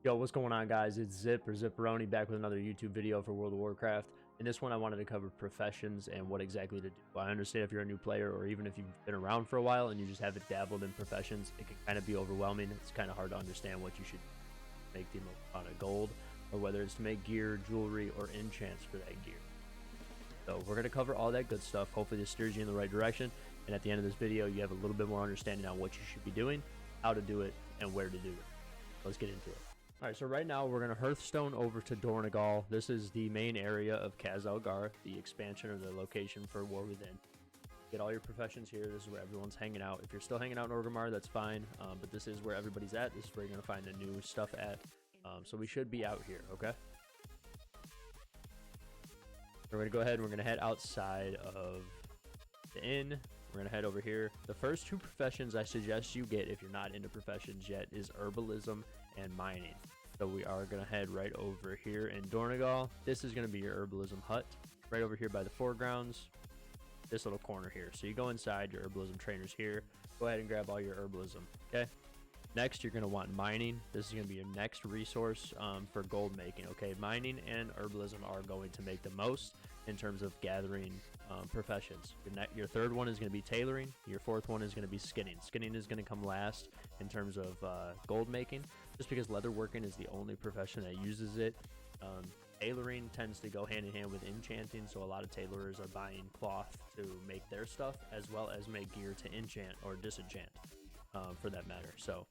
Yo, what's going on, guys? It's Zip or Zipperoni back with another YouTube video for World of Warcraft. In this one, I wanted to cover professions and what exactly to do. I understand if you're a new player or even if you've been around for a while and you just haven't dabbled in professions, it can kind of be overwhelming. It's kind of hard to understand what you should make the most amount of gold, or whether it's to make gear, jewelry, or enchants for that gear. So we're going to cover all that good stuff. Hopefully this steers you in the right direction, and at the end of this video, you have a little bit more understanding on what you should be doing, how to do it, and where to do it. Let's get into it. Alright, so right now we're going to Hearthstone over to Dornegal. This is the main area of Khazalgar, the expansion or the location for Warwithin. Get all your professions here. This is where everyone's hanging out. If you're still hanging out in Orgrimmar, that's fine, but this is where everybody's at. This is where you're going to find the new stuff at. So we should be out here, okay? We're going to go ahead and we're going to head outside of the inn. We're going to head over here. The first two professions I suggest you get if you're not into professions yet is herbalism and mining. So we are going to head right over here in Dornegal. This is going to be your herbalism hut right over here by the foregrounds, this little corner here. So you go inside, your herbalism trainers here. Go ahead and grab all your herbalism, okay? Next, you're going to want mining. This is going to be your next resource for gold making, okay? Mining and herbalism are going to make the most in terms of gathering professions. Your third one is going to be tailoring. Your fourth one is going to be skinning. Skinning is going to come last in terms of gold making, just because leatherworking is the only profession that uses it. Tailoring tends to go hand in hand with enchanting, so a lot of tailorers are buying cloth to make their stuff, as well as make gear to enchant or disenchant, for that matter. So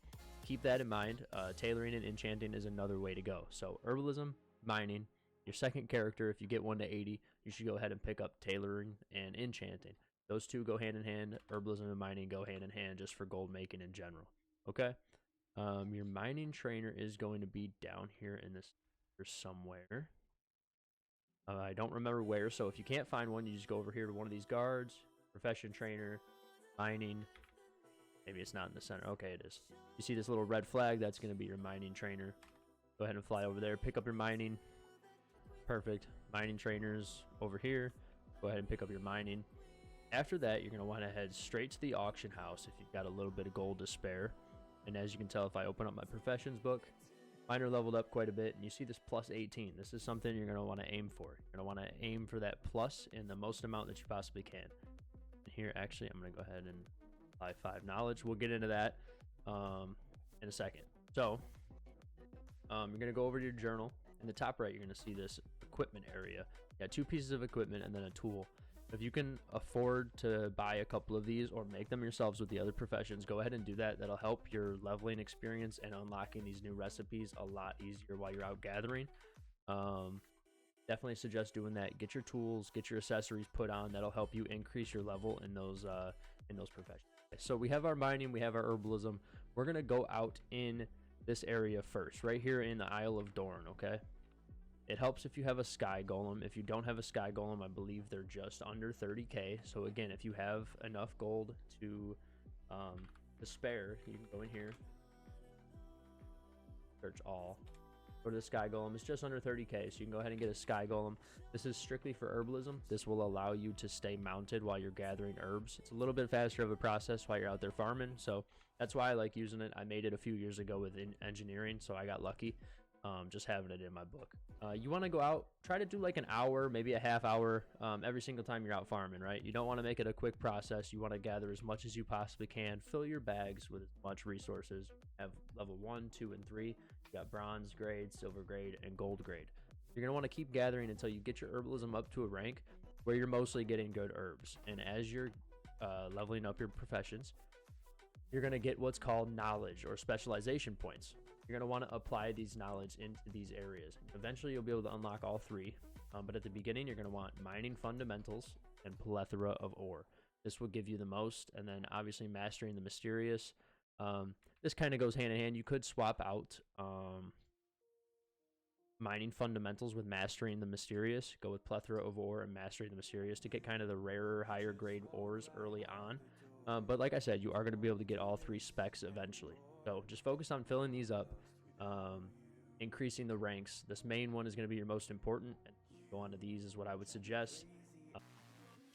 keep that in mind. Tailoring and enchanting is another way to go. So herbalism, mining. Your second character, if you get 1 to 80, you should go ahead and pick up tailoring and enchanting. Those two go hand in hand. Herbalism and mining go hand in hand just for gold making in general. Okay? Your mining trainer is going to be down here in this somewhere. I don't remember where, so if you can't find one, you just go over here to one of these guards, profession trainer, mining. Maybe it's not in the center. Okay, it is. You see this little red flag? That's going to be your mining trainer. Go ahead and fly over there. Pick up your mining. Perfect. Mining trainers over here. Go ahead and pick up your mining. After that, you're going to want to head straight to the auction house if you've got a little bit of gold to spare. And as you can tell, if I open up my professions book, mine are leveled up quite a bit. And you see this plus 18. This is something you're going to want to aim for. You're going to want to aim for that plus in the most amount that you possibly can. And here, actually, I'm going to go ahead and apply 5 knowledge. We'll get into that in a second. So you're going to go over to your journal. In the top right, you're going to see this equipment area. You got 2 pieces of equipment and then a tool. If you can afford to buy a couple of these or make them yourselves with the other professions, go ahead and do that. That'll help your leveling experience and unlocking these new recipes a lot easier while you're out gathering. Definitely suggest doing that. Get your tools, get your accessories put on. That'll help you increase your level in those professions. So we have our mining, we have our herbalism. We're going to go out in this area first, right here in the Isle of Dorn, okay? It helps if you have a sky golem. If you don't have a sky golem, I believe they're just under 30k. So again, if you have enough gold to spare, you can go in here, search all, go to the sky golem. It's just under 30k, so you can go ahead and get a sky golem. This is strictly for herbalism. This will allow you to stay mounted while you're gathering herbs. It's a little bit faster of a process while you're out there farming, so that's why I like using it. I made it a few years ago with engineering, so I got lucky. Just having it in my book. You want to go out, try to do like an hour, maybe a half hour every single time you're out farming, right? You don't want to make it a quick process. You want to gather as much as you possibly can. Fill your bags with as much resources. Have level 1, 2, and 3. You got bronze grade, silver grade, and gold grade. You're going to want to keep gathering until you get your herbalism up to a rank where you're mostly getting good herbs. And as you're leveling up your professions, you're going to get what's called knowledge or specialization points. You're going to want to apply these knowledge into these areas. Eventually, you'll be able to unlock all 3. But at the beginning, you're going to want mining fundamentals and plethora of ore. This will give you the most. And then obviously mastering the mysterious. This kind of goes hand in hand. You could swap out mining fundamentals with mastering the mysterious. Go with plethora of ore and mastering the mysterious to get kind of the rarer, higher grade ores early on. But like I said, you are going to be able to get all 3 specs eventually. So just focus on filling these up, increasing the ranks. This main one is going to be your most important. And go on to these is what I would suggest.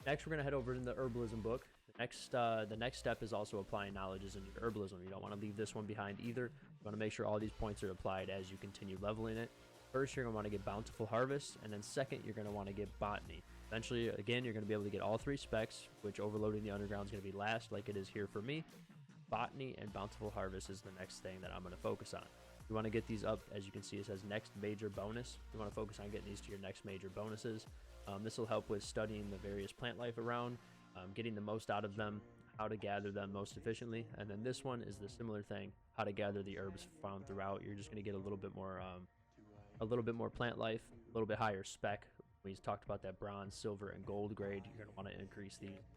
Next, we're going to head over in the herbalism book. The next step is also applying knowledges in your herbalism. You don't want to leave this one behind either. You want to make sure all these points are applied as you continue leveling it. First, you're going to want to get Bountiful Harvest, and then second, you're going to want to get Botany. Eventually, again, you're going to be able to get all 3 specs, which Overloading the Underground is going to be last, like it is here for me. Botany and Bountiful Harvest is the next thing that I'm going to focus on. You want to get these up, as you can see, it says next major bonus. You want to focus on getting these to your next major bonuses. This will help with studying the various plant life around, getting the most out of them, how to gather them most efficiently. And then this one is the similar thing, how to gather the herbs found throughout. You're just going to get a little bit more plant life, a little bit higher spec. We talked about that bronze, silver, and gold grade. You're going to want to increase these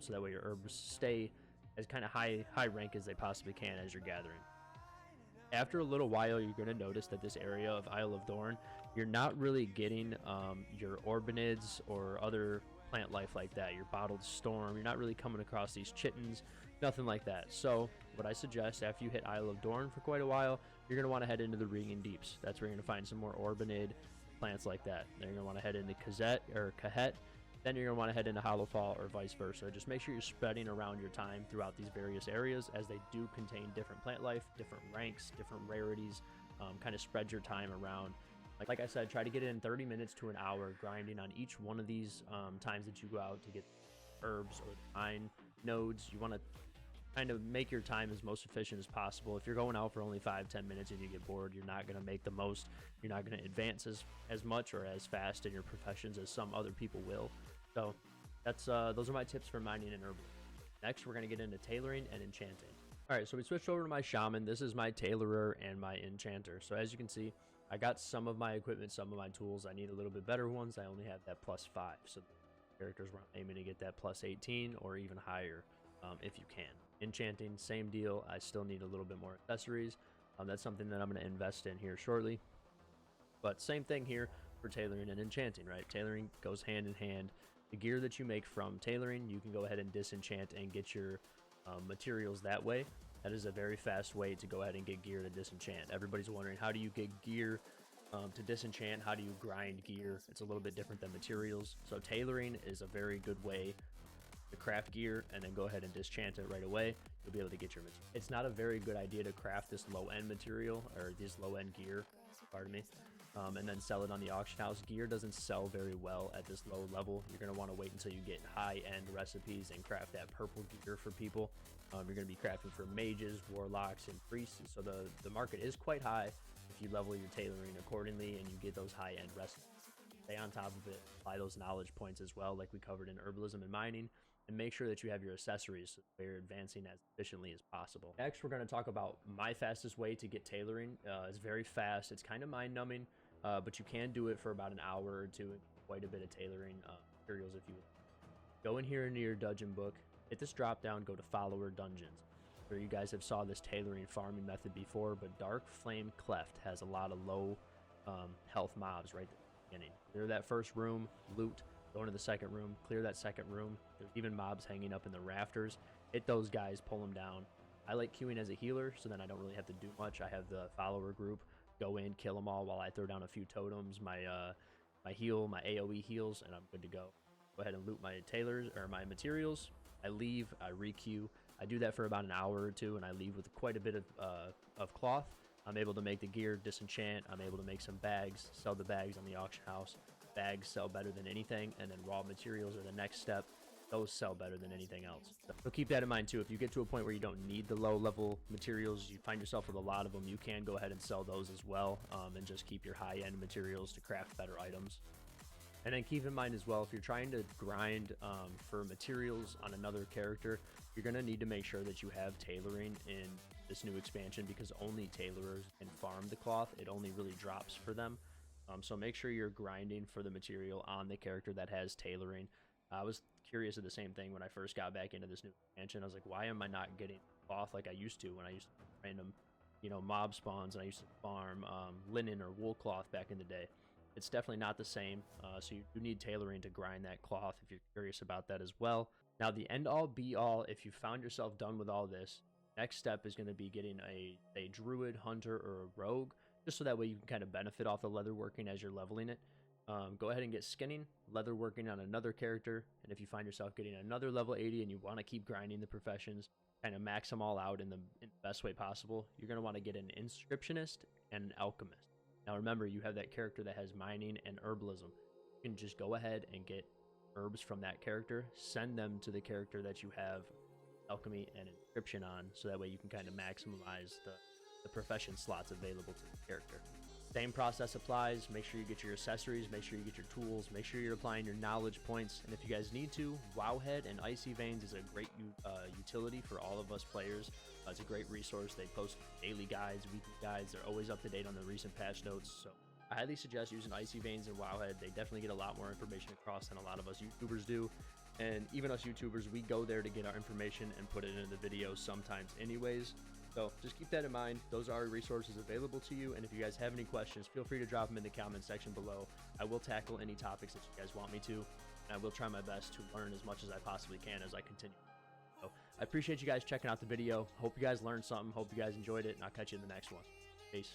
so that way your herbs stay as kind of high rank as they possibly can as you're gathering. After a little while, you're going to notice that this area of Isle of Dorn, you're not really getting your Orbanids or other plant life like that, your Bottled Storm. You're not really coming across these chittens, nothing like that. So what I suggest, after you hit Isle of Dorn for quite a while, you're going to want to head into the Ringing Deeps. That's where you're going to find some more Orbanid plants like that. Then you're going to want to head into Kahet. Then you're going to want to head into Hollowfall or vice versa. Just make sure you're spreading around your time throughout these various areas, as they do contain different plant life, different ranks, different rarities. Kind of spread your time around. Like I said, try to get it in 30 minutes to an hour, grinding on each one of these times that you go out to get herbs or mine nodes. You want to kind of make your time as most efficient as possible. If you're going out for only 5-10 minutes and you get bored, you're not going to make the most. You're not going to advance as much or as fast in your professions as some other people will. So that's those are my tips for mining and herbal. Next, we're going to get into tailoring and enchanting. All right, so we switched over to my shaman. This is my tailorer and my enchanter. So as you can see, I got some of my equipment, some of my tools. I need a little bit better ones. I only have that +5. So characters were aiming to get that +18 or even higher if you can. Enchanting, same deal. I still need a little bit more accessories. That's something that I'm going to invest in here shortly. But same thing here for tailoring and enchanting, right? Tailoring goes hand in hand. The gear that you make from tailoring, you can go ahead and disenchant and get your materials that way. That is a very fast way to go ahead and get gear to disenchant. Everybody's wondering, how do you get gear to disenchant? How do you grind gear? It's a little bit different than materials. So tailoring is a very good way to craft gear and then go ahead and disenchant it right away. You'll be able to get your material. It's not a very good idea to craft this low-end material or this low-end gear, pardon me, and then sell it on the auction house. Gear doesn't sell very well at this low level. You're going to want to wait until you get high-end recipes and craft that purple gear for people. You're going to be crafting for mages, warlocks, and priests. So the market is quite high if you level your tailoring accordingly and you get those high-end recipes. Stay on top of it, apply those knowledge points as well, like we covered in herbalism and mining, and make sure that you have your accessories so you're advancing as efficiently as possible. Next, we're going to talk about my fastest way to get tailoring. It's very fast. It's kind of mind-numbing, but you can do it for about an hour or two. Quite a bit of tailoring materials if you go in here into your dungeon book, hit this drop down, go to follower dungeons. Where you guys have saw this tailoring farming method before, but Dark Flame Cleft has a lot of low health mobs right at the beginning. Clear that first room, loot. Go into the second room, clear that second room. There's even mobs hanging up in the rafters. Hit those guys, pull them down. I like queuing as a healer, so then I don't really have to do much. I have the follower group go in, kill them all while I throw down a few totems, my heal, my AoE heals, and I'm good to go. Go ahead and loot my tailors or my materials. I leave, I re-queue. I do that for about an hour or two, and I leave with quite a bit of cloth. I'm able to make the gear disenchant. I'm able to make some bags, sell the bags on the auction house. Bags sell better than anything, and then raw materials are the next step. Those sell better than anything else. So keep that in mind too. If you get to a point where you don't need the low level materials, you find yourself with a lot of them, you can go ahead and sell those as well, and just keep your high end materials to craft better items. And then keep in mind as well, if you're trying to grind for materials on another character, you're going to need to make sure that you have tailoring in this new expansion, because only tailorers can farm the cloth. It only really drops for them. So make sure you're grinding for the material on the character that has tailoring. I was curious of the same thing when I first got back into this new expansion. I was like, why am I not getting cloth like I used to when I used to random, mob spawns, and I used to farm linen or wool cloth back in the day. It's definitely not the same, so you do need tailoring to grind that cloth if you're curious about that as well. Now, the end-all, be-all, if you found yourself done with all this, next step is going to be getting a druid, hunter, or a rogue, just so that way you can kind of benefit off the leatherworking as you're leveling it. Go ahead and get skinning, leatherworking on another character, and if you find yourself getting another level 80 and you want to keep grinding the professions, kind of max them all out in the best way possible, you're going to want to get an inscriptionist and an alchemist. Now remember, you have that character that has mining and herbalism. You can just go ahead and get herbs from that character, send them to the character that you have alchemy and inscription on, so that way you can kind of maximize the profession slots available to the character. Same process applies. Make sure you get your accessories, make sure you get your tools, make sure you're applying your knowledge points, and if you guys need to, Wowhead and Icy Veins is a great utility for all of us players. It's a great resource. They post daily guides, weekly guides. They're always up to date on the recent patch notes, so I highly suggest using Icy Veins and Wowhead. They definitely get a lot more information across than a lot of us YouTubers do. And even us YouTubers, we go there to get our information and put it into the videos sometimes anyways. So just keep that in mind. Those are resources available to you. And if you guys have any questions, feel free to drop them in the comment section below. I will tackle any topics that you guys want me to. And I will try my best to learn as much as I possibly can as I continue. So I appreciate you guys checking out the video. Hope you guys learned something. Hope you guys enjoyed it. And I'll catch you in the next one. Peace.